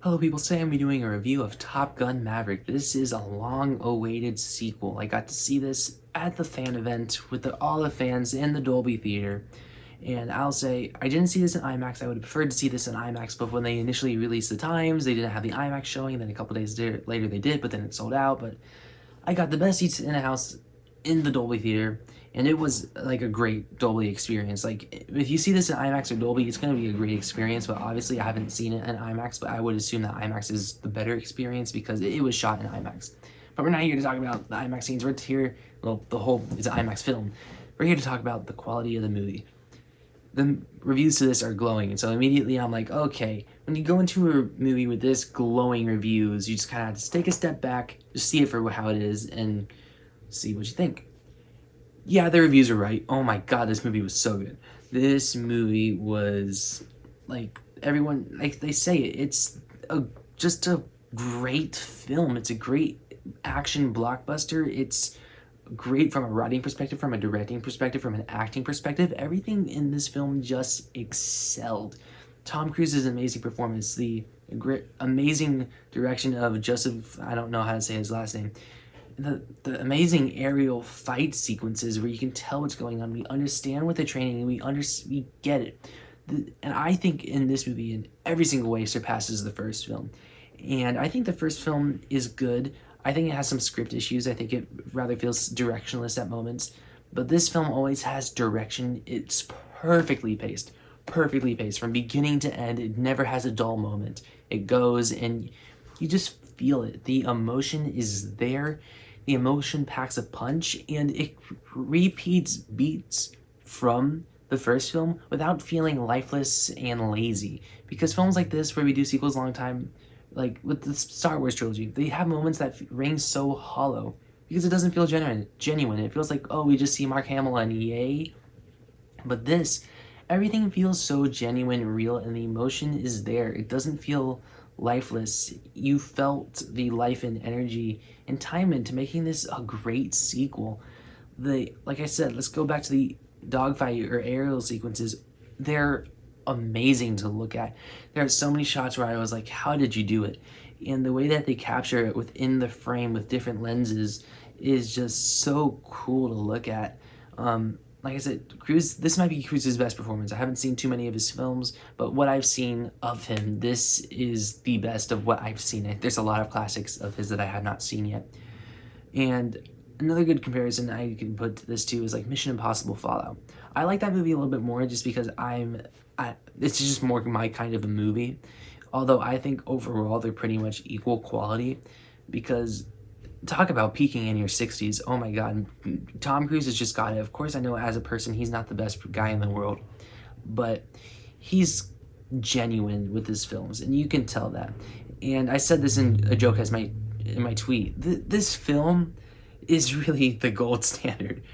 Hello people, today I'm doing a review of Top Gun Maverick. This is a long-awaited sequel. I got to see this at the fan event with all the fans in the Dolby Theater. And I'll say, I didn't see this in IMAX. I would have preferred to see this in IMAX, but when they initially released the times, they didn't have the IMAX showing. Then a couple days later they did, but then it sold out. But I got the best seats in the house in the Dolby Theater, and it was like a great Dolby experience. Like, if you see this in IMAX or Dolby, it's going to be a great experience, but obviously I haven't seen it in IMAX, but I would assume that IMAX is the better experience because it was shot in IMAX. But we're not here to talk about the IMAX scenes. We're here, well, it's an IMAX film. We're here to talk about the quality of the movie. The reviews to this are glowing, and so immediately I'm like, okay, when you go into a movie with this glowing reviews, you just kind of have to take a step back, just see it for how it is, and see what you think. Yeah, the reviews are right. Oh my god, this movie was so good. This movie was, like, everyone, like they say, it's just a great film. It's a great action blockbuster. It's great from a writing perspective, from a directing perspective, from an acting perspective. Everything in this film just excelled. Tom Cruise's amazing performance, the amazing direction of Joseph, I don't know how to say his last name, the amazing aerial fight sequences where you can tell what's going on. We understand with the training, and we get it. And I think in this movie, in every single way, surpasses the first film. And I think the first film is good. I think it has some script issues. I think it rather feels directionless at moments. But this film always has direction. It's perfectly paced from beginning to end. It never has a dull moment. It goes and you just feel it. The emotion is there. The emotion packs a punch, and it repeats beats from the first film without feeling lifeless and lazy. Because films like this, where we do sequels a long time, like with the Star Wars trilogy, they have moments that ring so hollow because it doesn't feel genuine. It feels like, oh, we just see Mark Hamill and yay. But this, everything feels so genuine, real, and the emotion is there. It doesn't feel lifeless. You felt the life and energy and time into making this a great sequel. Like I said, let's go back to the dogfight or aerial sequences. They're amazing to look at. There are so many shots where I was like, how did you do it? And the way that they capture it within the frame with different lenses is just so cool to look at. Like I said, this might be Cruise's best performance. I haven't seen too many of his films, but what I've seen of him, this is the best of what I've seen. There's a lot of classics of his that I have not seen yet. And another good comparison I can put to this too is like Mission Impossible Fallout. I like that movie a little bit more just because it's just more my kind of a movie. Although I think overall they're pretty much equal quality, because talk about peaking in your 60s. Oh my god, Tom Cruise has just got it. Of course, I know as a person he's not the best guy in the world, but he's genuine with his films, and you can tell that. And I said this in a joke as in my tweet. This film is really the gold standard.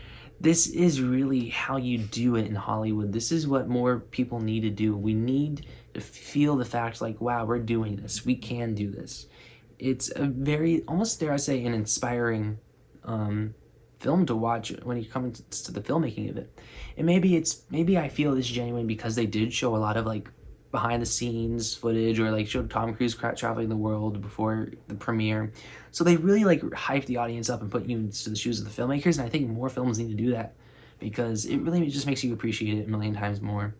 This is really how you do it in Hollywood. This is what more people need to do. We need to feel the fact like, wow, we're doing this. We can do this. It's a very, almost dare I say, an inspiring film to watch when you come to the filmmaking of it. And maybe I feel this genuine because they did show a lot of like behind the scenes footage, or like showed Tom Cruise traveling the world before the premiere. So they really like hyped the audience up and put you into the shoes of the filmmakers. And I think more films need to do that because it really just makes you appreciate it a million times more.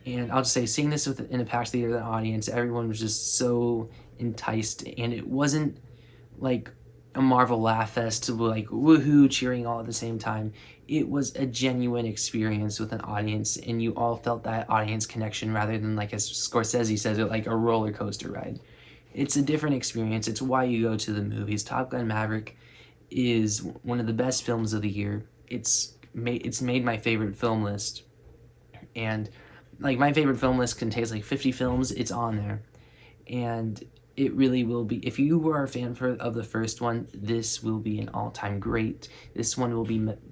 And I'll just say, seeing this in a packed theater, the audience, everyone was just so enticed, and it wasn't like a Marvel laugh fest to like woohoo cheering all at the same time. It was a genuine experience with an audience, and you all felt that audience connection rather than, like as Scorsese says it, like a roller coaster ride. It's a different experience. It's why you go to the movies. Top Gun Maverick is one of the best films of the year. It's made my favorite film list, and like my favorite film list contains like 50 films. It's on there, and it really will be. If you were a fan of the first one, this will be an all-time great. This one will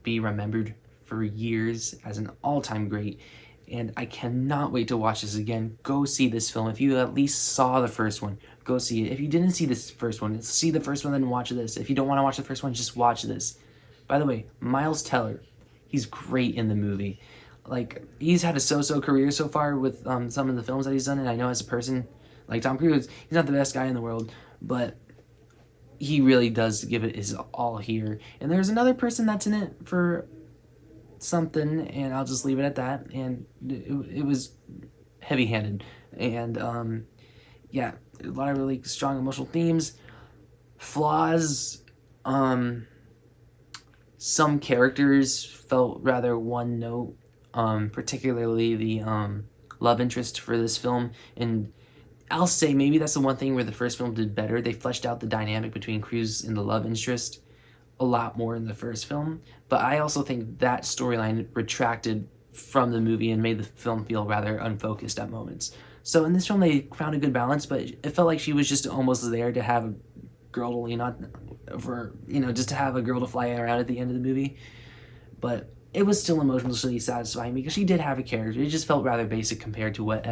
be remembered for years as an all-time great, and I cannot wait to watch this again. Go see this film. If you at least saw the first one, go see it. If you didn't see this first one, see the first one, then watch this. If you don't want to watch the first one, just watch this. By the way, Miles Teller, he's great in the movie. Like, he's had a so-so career so far with some of the films that he's done, and I know as a person, Like Tom Cruise, he's not the best guy in the world, but he really does give it his all here. And there's another person that's in it for something, and I'll just leave it at that. And it was heavy-handed, and yeah, a lot of really strong emotional themes, flaws. Some characters felt rather one note, particularly the love interest for this film. And I'll say maybe that's the one thing where the first film did better. They fleshed out the dynamic between Cruise and the love interest a lot more in the first film. But I also think that storyline retracted from the movie and made the film feel rather unfocused at moments. So in this film, they found a good balance, but it felt like she was just almost there to have a girl to lean on for, just to have a girl to fly around at the end of the movie. But it was still emotionally satisfying because she did have a character. It just felt rather basic compared to what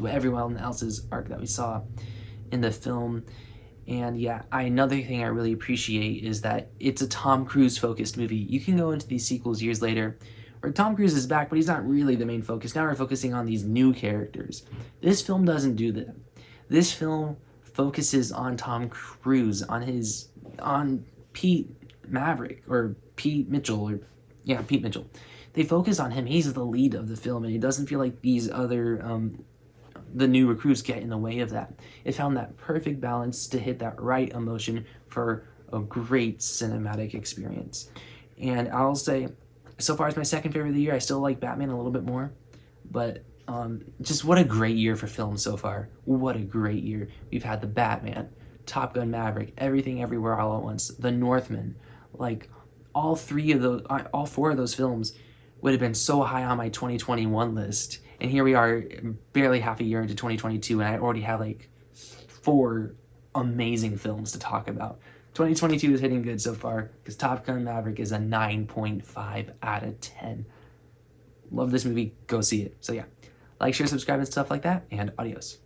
everyone else's arc that we saw in the film. And yeah, another thing I really appreciate is that it's a Tom Cruise focused movie. You can go into these sequels years later where Tom Cruise is back, but he's not really the main focus. Now we're focusing on these new characters. This film doesn't do that. This film focuses on Tom Cruise, on Pete Maverick, or Pete Mitchell, Pete Mitchell. They focus on him. He's the lead of the film, and it doesn't feel like these other the new recruits get in the way of that. It found that perfect balance to hit that right emotion for a great cinematic experience. And I'll say, so far as my second favorite of the year, I still like Batman a little bit more, but just what a great year for films so far. What a great year. We've had the Batman, Top Gun Maverick, Everything Everywhere All at Once, The Northman. Like, all four of those films would have been so high on my 2021 list. And here we are, barely half a year into 2022, and I already have like 4 amazing films to talk about. 2022 is hitting good so far because Top Gun Maverick is a 9.5 out of 10. Love this movie. Go see it. So yeah, like, share, subscribe, and stuff like that, and adios.